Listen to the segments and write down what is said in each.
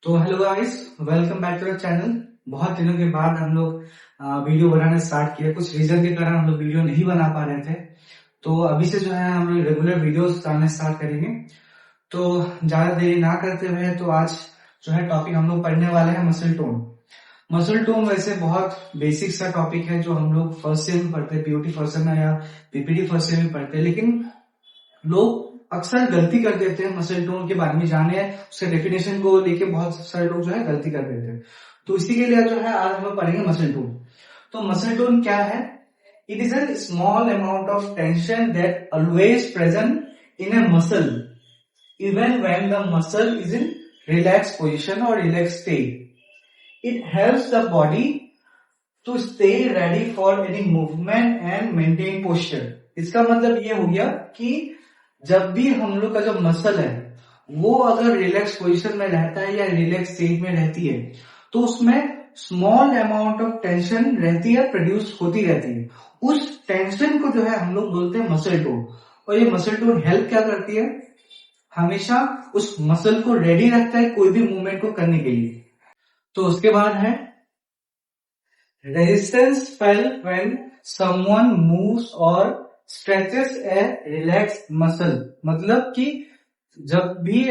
तो hello guys, welcome back to the channel. बहुत दिनों के बाद हम लोग वीडियो बनाना स्टार्ट किए। कुछ रीजन के कारण हम लोग वीडियो नहीं बना पा रहे थे, तो अभी से जो है हम लोग रेगुलर वीडियोस डालना स्टार्ट करेंगे। तो ज्यादा देरी ना करते हुए तो आज जो है टॉपिक हम लोग पढ़ने वाले हैं मसल टोन। मसल टोन वैसे बहुत बेसिक सा टॉपिक है जो हम लोग फर्स्ट ईयर में पढ़ते हैं, पीओटी फर्स्ट ईयर में या पीपीटी फर्स्ट ईयर में पढ़ते हैं, लेकिन लोग अक्सर गलती कर देते हैं मसल टोन के बारे में जाने, उसके डेफिनेशन को लेके बहुत सारे लोग जो है गलती कर देते हैं। तो इसी के लिए जो है आज हम लोग पढ़ेंगे मसल टोन। तो मसल टोन क्या है? It is a small amount of tension that always present in a muscle even when the muscle is in relax position और relax state. It helps the body to stay ready for any movement and maintain posture. इसका मतलब ये हो गया कि जब भी हम लोग का जो मसल है वो अगर रिलैक्स पोजीशन में रहता है या रिलैक्स स्टेट में रहती है तो उसमें स्मॉल अमाउंट ऑफ टेंशन रहती है, प्रोड्यूस होती रहती है। उस टेंशन को जो है हम लोग बोलते हैं मसल टोन। और ये मसल टोन हेल्प क्या करती है? हमेशा उस मसल को रेडी रखता है कोई भी मूवमेंट को करने के लिए। तो उसके बाद है resistance felt when someone moves और स्ट्रेचेस ए रिलैक्स मसल। मतलब कि जब भी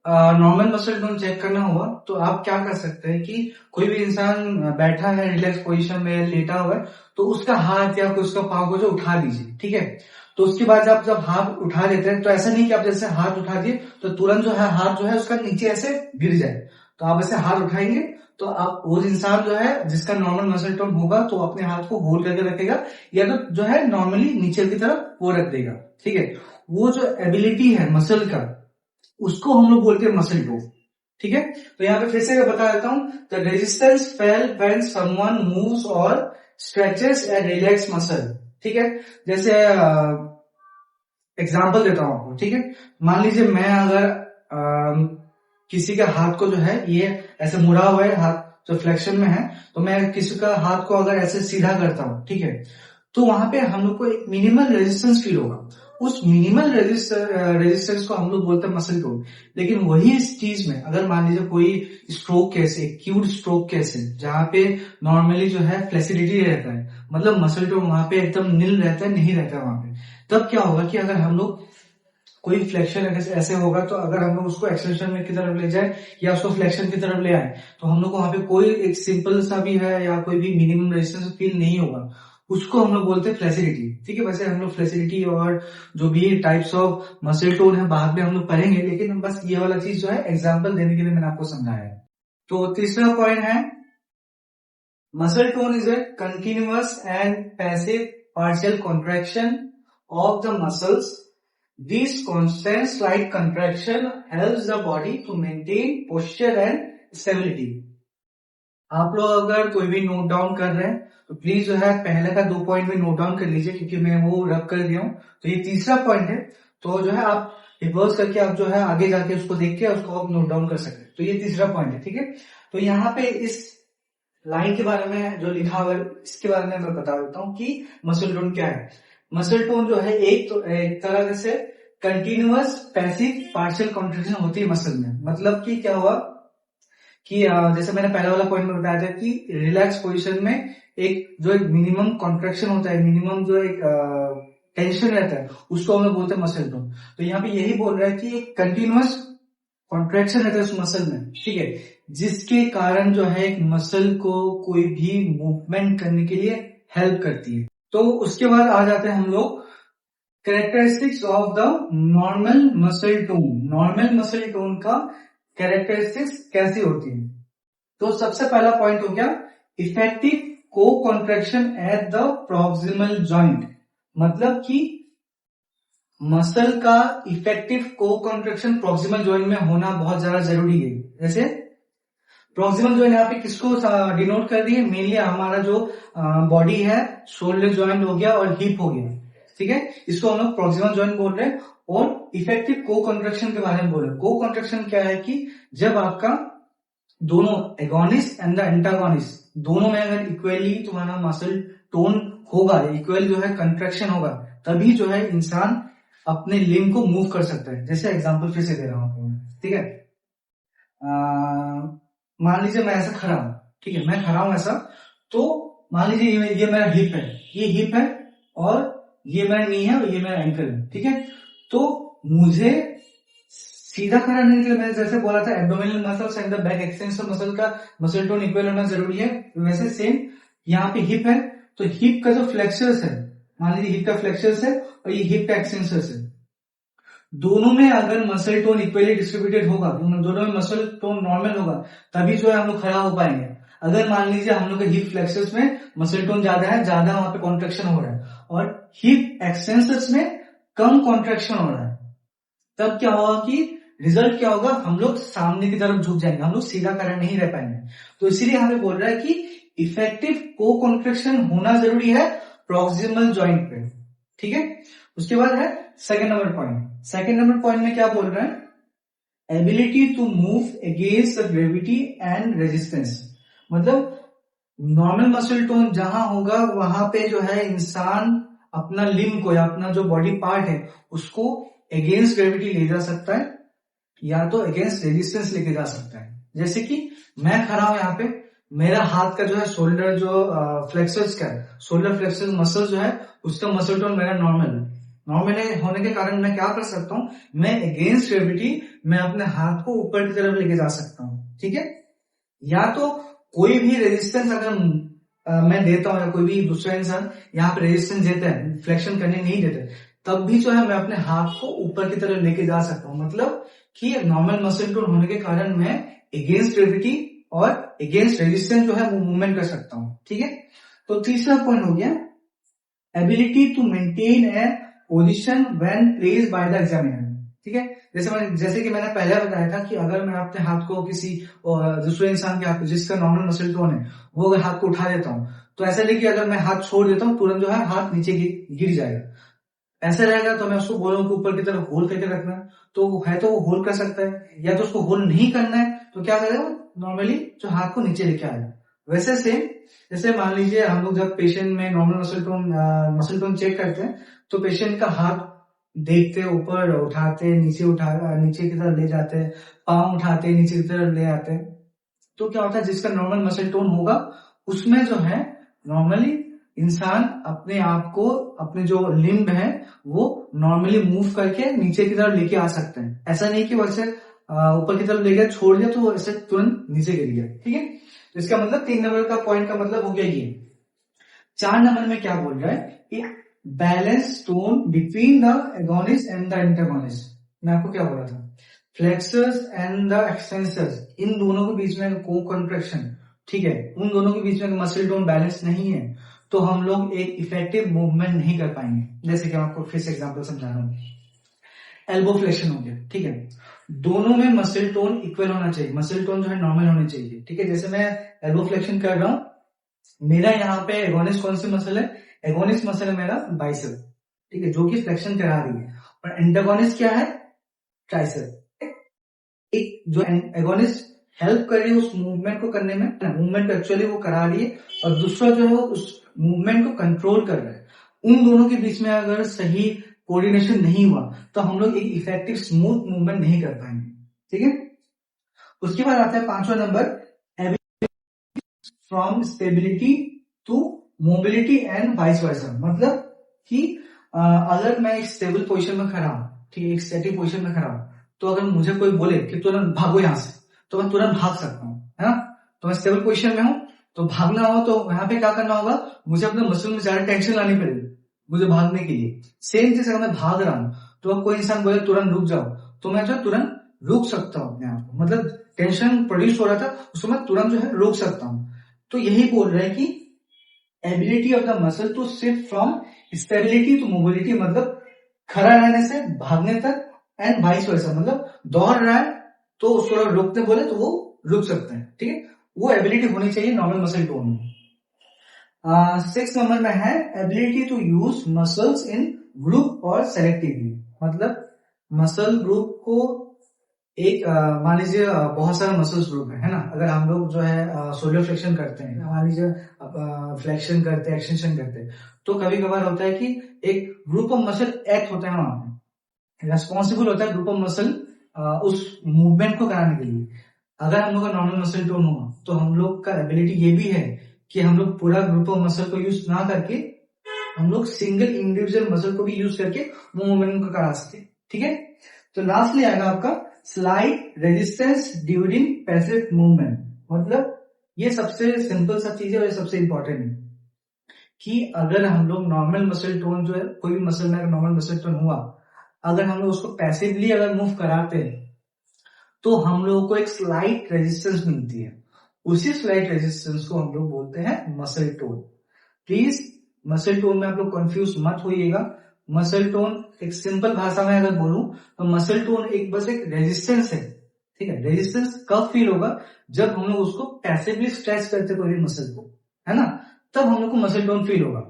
नॉर्मल मसल टोन चेक करना हुआ तो आप क्या कर सकते हैं कि कोई भी इंसान बैठा है रिलैक्स पोजीशन में, लेटा हुआ है, तो उसका हाथ या उसका पाँव को जो उठा दीजिए, ठीक है। तो उसके बाद आप जब हाथ उठा लेते हैं तो ऐसा नहीं कि आप जैसे हाथ उठा दिए तो तुरंत जो है हाथ जो है उसका नीचे ऐसे गिर जाए। तो आप ऐसे हाथ उठाएंगे तो आप वो इंसान जो है जिसका नॉर्मल मसल टोन होगा तो अपने हाथ को होल्ड करके रखेगा या तो जो है नॉर्मली नीचे की तरफ वो रख देगा, ठीक है। वो जो एबिलिटी है मसल का उसको हम लोग बोलते हैं मसल टोन, ठीक है। तो यहाँ पे फिर से मैं बता देता हूं, the resistance fail when someone moves और स्ट्रेचेस ए रिलैक्स मसल, ठीक है। जैसे एग्जांपल देता हूं आपको, ठीक है। मान लीजिए मैं अगर किसी का हाथ को जो है ये ऐसे मुड़ा हुआ है, हाथ जो फ्लेक्शन में है, तो मैं किसी का हाथ को अगर ऐसे सीधा करता हूं, ठीक है, तो वहां पे हम लोग को एक मिनिमल रेजिस्टेंस फील होगा। उस मिनिमल रेजिस्टेंस को हम लोग बोलते हैं मसल टोन। लेकिन वही इस चीज में अगर मान लीजिए कोई stroke case, acute stroke case है जहां पे नॉर्मली जो है फ्लेक्सिबिलिटी रहता है, मतलब मसल टोन वहां पे एकदम नील रहता है, नहीं रहता है वहां पे, तब क्या होगा कि अगर हम लोग कोई फ्लेक्शन ऐसे होगा तो अगर हम लोग उसको एक्सटेंशन की तरफ ले जाए या उसको फ्लेक्शन की तरफ ले आए तो हम लोग को वहां पे कोई एक सिंपल सा भी है या कोई भी मिनिमम रेजिस्टेंस फील नहीं होगा। उसको हम लोग बोलते हैं फ्लेक्सिबिलिटी, ठीक है। वैसे हम लोग फ्लेक्सिबिलिटी और जो भी टाइप्स ऑफ मसल टोन है बाद में हम लोग पढ़ेंगे, लेकिन बस ये वाला चीज जो है एग्जाम्पल देने के लिए मैंने आपको समझाया है। तो तीसरा पॉइंट है muscle tone is a continuous and passive partial contraction of the muscles. This constant slight contraction helps the body to maintain posture and stability. आप लोग अगर कोई भी नोट डाउन कर रहे हैं तो प्लीज जो है पहले का 2 पॉइंट में नोट डाउन कर लीजिए, क्योंकि मैं वो रब कर दिया हूं। तो ये तीसरा पॉइंट है, तो जो है आप रिवर्स करके आप जो है आगे जाके उसको देख के उसको आप नोट डाउन कर सकते हैं। तो ये तीसरा पॉइंट है, ठीक है। तो यहाँ पे इस लाइन के बारे में जो लिखा हुआ है इसके बारे में मैं बता देता हूँ कि मसल टोन क्या है। मसल टोन जो है एक तरह से कंटिन्यूअस पैसिव पार्शियल कॉन्ट्रैक्शन होती है मसल में। मतलब कि क्या हुआ कि जैसे मैंने पहला वाला पॉइंट में बताया था कि रिलैक्स पोजीशन में एक मिनिमम कॉन्ट्रैक्शन होता है, मिनिमम जो एक टेंशन रहता है, उसको हम लोग बोलते हैं मसल टोन। तो यहाँ पे यही बोल रहा है कि एक कंटिन्यूअस कॉन्ट्रैक्शन रहता है उस मसल में, ठीक है, जिसके कारण जो है एक मसल को कोई भी मूवमेंट करने के लिए हेल्प करती है। तो उसके बाद आ जाते हैं हम लोग characteristics of the normal muscle tone. Normal muscle tone का कैरेक्टरिस्टिक्स कैसी होती है? तो सबसे पहला पॉइंट हो गया इफेक्टिव को contraction at the proximal joint. मतलब कि मसल का इफेक्टिव को कॉन्ट्रैक्शन प्रॉक्सिमल जॉइंट में होना बहुत ज्यादा जरूरी है। जैसे प्रॉक्सिमल जॉइंट यहाँ पे किसको डिनोट कर दी है? मेनली हमारा जो बॉडी है, शोल्डर जॉइंट हो गया और हिप हो गया, ठीक है, इसको हम लोग प्रॉक्सिमल जॉइंट बोल रहे हैं। और इफेक्टिव को कॉन्ट्रैक्शन के बारे में बोल रहे हैं। को कॉन्ट्रैक्शन क्या है कि जब आपका दोनों एगोनिस्ट एंड द एंटागोनिस्ट दोनों में अगर इक्वली तुम्हारा मसल टोन होगा, इक्वल जो है कंट्रैक्शन होगा, तभी जो है इंसान अपने लिम्ब को मूव कर सकता है। जैसे एग्जांपल फिर से दे रहा हूं, ठीक है। मान लीजिए मैं ऐसा खड़ा हूं, ठीक है, मैं खड़ा हूं ऐसा, तो मान लीजिए ये मेरा हिप है, ये हिप है, और ये मेरा नी है, और ये मेरा एंकल है, ठीक है। तो मुझे सीधा खड़ा रहने के लिए मैंने जैसे बोला था abdominal muscles and the back extension muscle का मसल टोन इक्वल होना जरूरी है, वैसे सेम यहाँ पे हिप है, तो हिप का जो फ्लेक्सर्स है, मान लीजिए हिप का फ्लेक्सर्स है और ये हिप का एक्सटेंसर्स है, दोनों में अगर मसल टोन इक्वली डिस्ट्रीब्यूटेड होगा, दोनों में मसल टोन नॉर्मल होगा, तभी जो है हम लोग खड़ा हो पाएंगे। अगर मान लीजिए हम लोग के हिप फ्लेक्सर्स में मसल टोन ज्यादा है, ज्यादा वहां पे कॉन्ट्रेक्शन हो रहा है, और हिप एक्सटेंसर्स में कम कॉन्ट्रेक्शन हो रहा है, तब क्या होगा कि रिजल्ट क्या होगा, हम लोग सामने की तरफ झुक जाएंगे, हम लोग सीधा खड़ा नहीं रह पाएंगे। तो इसीलिए हमें बोल रहा है कि इफेक्टिव को कॉन्ट्रेक्शन होना जरूरी है प्रॉक्सिमल जॉइंट पे, ठीक है। उसके बाद है second number point. Second number point में क्या बोल रहे हैं, ability to move against the gravity and resistance. मतलब नॉर्मल मसल टोन जहां होगा वहां पे जो है इंसान अपना लिम्ब को या अपना जो बॉडी पार्ट है उसको अगेंस्ट ग्रेविटी ले जा सकता है, या तो अगेंस्ट रेजिस्टेंस लेके जा सकता है। जैसे कि मैं खड़ा हूं यहाँ पे, मेरा हाथ का जो है शोल्डर जो फ्लेक्सर्स का है, शोल्डर फ्लेक्सर्स मसल जो है उसका मसल टोन मेरा नॉर्मल होने के कारण मैं क्या कर सकता हूं, मैं अगेंस्ट ग्रेविटी मैं अपने हाथ को ऊपर की तरफ लेके जा सकता हूं, ठीक है। या तो कोई भी रेजिस्टेंस अगर मैं देता हूं, या कोई भी दूसरा इंसान यहाँ पे रेजिस्टेंस देता है, फ्लेक्शन करने नहीं देते, तब भी जो है मैं अपने हाथ को ऊपर की तरफ लेके जा सकता हूं। मतलब कि नॉर्मल मसल टोन होने के कारण मैं अगेंस्ट ग्रेविटी और अगेंस्ट रेजिस्टेंस जो है वो मूवमेंट कर सकता हूं, ठीक है। तो तीसरा पॉइंट हो गया ability to maintain a position when placed by the examiner, ठीक है। जैसे कि मैंने पहले बताया था कि अगर मैं अपने हाथ को किसी दूसरे इंसान के हाथ जिसका नॉर्मल मसल टोन है वो अगर हाथ को उठा देता हूं, तो ऐसा नहीं कि अगर मैं हाथ छोड़ देता हूं तुरंत जो है हाथ नीचे गिर जाएगा, ऐसा रहेगा तो मैं उसको बोलूं कि ऊपर की तरफ होल करके रखना, तो वो होल कर सकता है, या तो उसको होल नहीं करना है तो क्या करेगा, नॉर्मली जो हाथ को नीचे लेके आएगा। वैसे सेम जैसे मान लीजिए हम लोग जब पेशेंट में नॉर्मल मसल टोन चेक करते हैं, तो पेशेंट का हाथ देखते ऊपर उठाते, नीचे की तरफ ले जाते, पाँव उठाते नीचे की तरफ ले आते, तो क्या होता है जिसका नॉर्मल मसल टोन होगा उसमें जो है नॉर्मली इंसान अपने आप को, अपने जो लिम्ब है वो नॉर्मली मूव करके नीचे की तरफ लेके आ सकते हैं। ऐसा नहीं कि वैसे ऊपर की तरफ ले गया छोड़ दिया तो ऐसे तुरंत नीचे गिर गया, ठीक है। तो इसका मतलब 3 नंबर का पॉइंट का मतलब हो गया ये। 4 नंबर में क्या बोल रहा है, balance tone between the agonist and the antagonist. मैं आपको क्या बोला था, फ्लेक्सर्स एंड द एक्सटेंसर्स, इन दोनों के बीच में को कॉन्ट्रैक्शन, ठीक है, उन दोनों के बीच में मसल टोन बैलेंस नहीं है तो हम लोग एक इफेक्टिव मूवमेंट नहीं कर पाएंगे। जैसे कि मैं आपको फिर से एग्जांपल समझा रहा हूँ, एल्बो फ्लेक्शन हो गया, ठीक है, दोनों में मसल टोन इक्वल होना चाहिए, मसल टोन जो है नॉर्मल होनी चाहिए, ठीक है। जैसे मैं एल्बो फ्लेक्शन कर रहा हूं, मेरा यहाँ पे एगोनिस्ट कौन सी मसल है, एगोनिस्ट मसल है मेरा बाइसेप, ठीक है, जो कि फ्लेक्शन करा रही है, और एंटागोनिस्ट क्या है, ट्राइसेप। एक जो एगोनिस्ट हेल्प कर रही है उस मूवमेंट को करने में, मूवमेंट एक्चुअली वो करा रही है, और दूसरा जो है उस मूवमेंट को कंट्रोल कर रहा है। उन दोनों के बीच में अगर सही कोऑर्डिनेशन नहीं हुआ तो हम लोग एक इफेक्टिव स्मूथ मूवमेंट नहीं कर पाएंगे, ठीक है। उसके बाद आता है 5वां number, from stability to mobility and vice versa. मतलब कि अगर मैं एक स्टेबल पोजीशन में खड़ा हूं, ठीक है, एक स्टैटिक पोजीशन में खड़ा हूं, तो अगर मुझे कोई बोले कि तुरंत भागो यहां से, तो मैं तुरंत भाग सकता हूं, है ना। तो मैं स्टेबल पोजीशन में हूं, तो भागना हो तो यहाँ पे क्या करना होगा, मुझे अपने मसल में ज्यादा टेंशन लानी पड़ेगी मुझे भागने के लिए। सेम जैसे मैं भाग रहा हूं, तो अब कोई इंसान बोले तुरंत रुक जाओ, तो मैं जो तुरंत रुक सकता हूँ अपने आप को, मतलब टेंशन प्रोड्यूस हो रहा था उसको मैं तुरंत जो है रोक सकता हूँ। तो यही बोल रहा है कि ability of the muscle to shift from stability to mobility, मतलब खड़ा रहने से भागने तक, एंड वाइस वर्सा, मतलब दौड़ रहा है तो उसको रोकते बोले तो वो रुक सकते हैं, ठीक है। वो एबिलिटी होनी चाहिए नॉर्मल मसल टोन में। 6 नंबर में है ability to use muscles in group और सेलेक्टिवली। मतलब मसल ग्रुप को एक मान लीजिए बहुत सारा मसल्स ग्रुप है ना, अगर हम लोग जो है शोल्डर फ्लेक्शन करते हैं, मान लीजिए फ्लेक्शन करते हैं, एक्सटेंशन करते हैं, तो कभी कभार होता है कि एक ग्रुप ऑफ मसल एक्ट होता है वहां पे, रेस्पॉन्सिबल होता है ग्रुप ऑफ मसल उस मूवमेंट को कराने के लिए। अगर हम लोग का नॉर्मल मसल टोन होगा तो हम लोग का एबिलिटी ये भी है कि हम लोग पूरा ग्रुप ऑफ मसल को यूज ना करके हम लोग सिंगल इंडिविजुअल मसल को भी यूज करके वो मूवमेंट को करा सकते हैं। ठीक है, तो लास्टली आएगा आपका slide resistance during passive movement. मतलब ये सबसे सिंपल सा चीज है और ये सबसे इंपॉर्टेंट है कि अगर हम लोग नॉर्मल मसल टोन जो है, कोई भी मसल में अगर नॉर्मल मसल टोन हुआ, अगर हम लोग उसको पैसिवली अगर मूव कराते हैं तो हम लोगों को एक स्लाइट रेजिस्टेंस मिलती है। उसी स्लाइट रेजिस्टेंस को हम लोग बोलते हैं muscle tone. Please muscle tone में आप लोग कंफ्यूज मत होइएगा। मसल टोन एक सिंपल भाषा में अगर बोलूं तो मसल टोन एक बस एक रेजिस्टेंस है। ठीक है, रेजिस्टेंस कब फील होगा? जब हम लोग उसको पैसिवली स्ट्रेच करते कोई भी मसल को, है ना, तब हम लोग को मसल टोन फील होगा।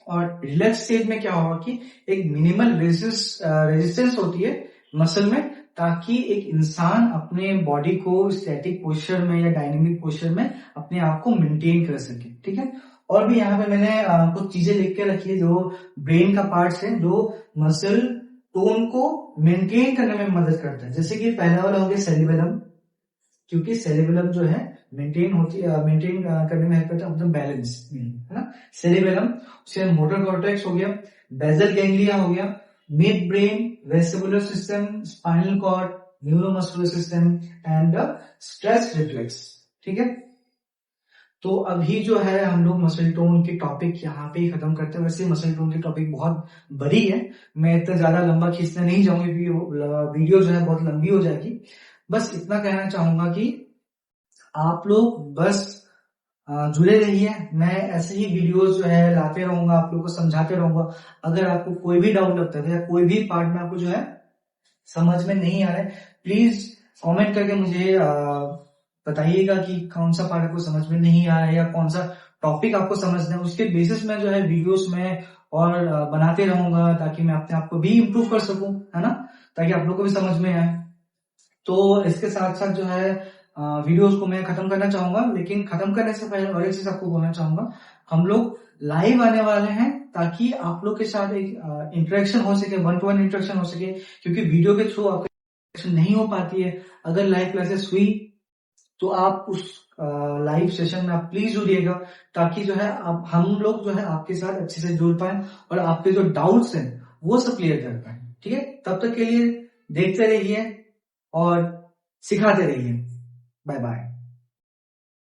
और रिलैक्स स्टेज में क्या होगा कि एक मिनिमल रेजिस्टेंस होती है मसल में, ताकि एक इंसान अपने बॉडी को स्टैटिक पोस्चर में या डायनेमिक पोस्चर में अपने आप को मेंटेन कर सके। ठीक है, और भी यहाँ पे मैंने कुछ चीजें लिख के रखी है जो ब्रेन का पार्ट्स है जो मसल टोन को मेंटेन करने में मदद करता है। जैसे कि पहला वाला हो गया सेरिबेलम, क्योंकि सेरिबेलम जो है मेंटेन करने में हेल्प करता है, मतलब बैलेंस, है ना, सेरिबेलम। उसके मोटर कॉर्टेक्स हो गया, बेजल गैंग्लिया हो गया, mid brain, vestibular system, spinal cord, neuromuscular system and the stress reflex. ठीक है, तो अभी जो है हम लोग मसल टोन के टॉपिक यहाँ पे ही खत्म करते हैं। वैसे मसल टोन की टॉपिक बहुत बड़ी है, मैं इतना ज्यादा लंबा खींचने नहीं जाऊंगी क्योंकि वीडियो जो है बहुत लंबी हो जाएगी। बस इतना कहना चाहूंगा कि आप लोग बस जुड़े रहिए, मैं ऐसे ही वीडियोस जो है लाते रहूंगा, आप लोग को समझाते रहूंगा। अगर आपको कोई भी डाउट लगता है या कोई भी पार्ट में आपको जो है समझ में नहीं आ रहा है, प्लीज कमेंट करके मुझे बताइएगा कि कौन सा पार्ट आपको समझ में नहीं आ रहा है या कौन सा टॉपिक आपको समझना है। उसके बेसिस में जो है वीडियोस में और बनाते रहूंगा ताकि मैं अपने आप को भी इम्प्रूव कर सकूं, है ना, ताकि आप लोग को भी समझ में आए। तो इसके साथ साथ जो है वीडियोस को मैं खत्म करना चाहूंगा, लेकिन खत्म करने से पहले और एक चीज आपको बोलना चाहूंगा, हम लोग लाइव आने वाले हैं ताकि आप लोग के साथ एक इंटरेक्शन हो सके, 1-to-1 इंटरेक्शन हो सके, क्योंकि वीडियो के थ्रू आपका इंटरेक्शन नहीं हो पाती है। अगर लाइव क्लासेस हुई तो आप उस लाइव सेशन में आप प्लीज जुड़िएगा, ताकि जो है हम लोग जो है आपके साथ अच्छे से जुड़ पाए और आपके जो डाउट्स हैं वो सब क्लियर कर पाए। ठीक है, तब तक के लिए देखते रहिए और सिखाते रहिए। Bye bye.